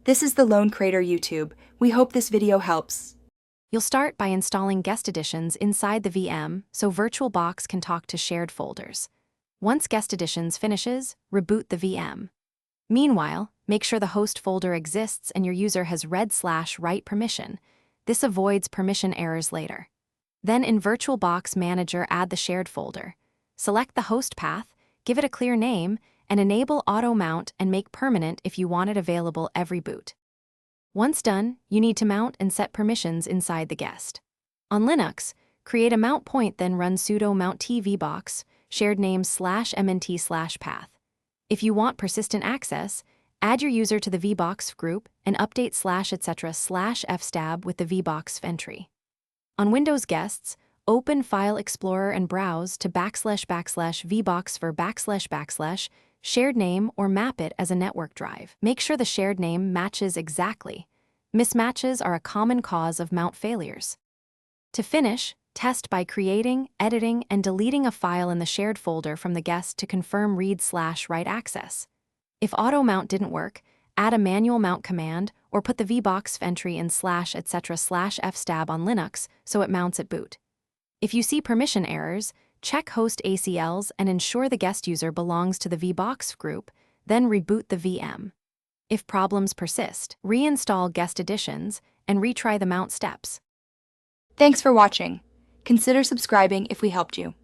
This is the Lone Creator YouTube. We hope this video helps. You'll start by installing guest editions inside the VM so Virtualbox can talk to shared folders. Once guest editions finishes, reboot the VM. Meanwhile, make sure the host folder exists and your user has read/write permission. This avoids permission errors later. Then in Virtualbox Manager, add the shared folder. Select the host path, give it a clear name, and enable auto mount and make permanent if you want it available every boot. Once done, you need to mount and set permissions inside the guest. On Linux, create a mount point, then run sudo mount tvbox, shared name /mnt/path. If you want persistent access, add your user to the vbox group and update /etc/fstab with the vbox entry. On Windows guests, open File Explorer and browse to //vbox for / shared name or map it as a network drive. Make sure the shared name matches exactly. Mismatches are a common cause of mount failures. To finish, test by creating, editing, and deleting a file in the shared folder from the guest to confirm read/write access. If auto mount didn't work, add a manual mount command or put the vbox entry in /etc/fstab on Linux so it mounts at boot. If you see permission errors, check host ACLs and ensure the guest user belongs to the vbox group, then reboot the VM. If problems persist, reinstall guest editions and retry the mount steps. Thanks for watching. Consider subscribing if we helped you.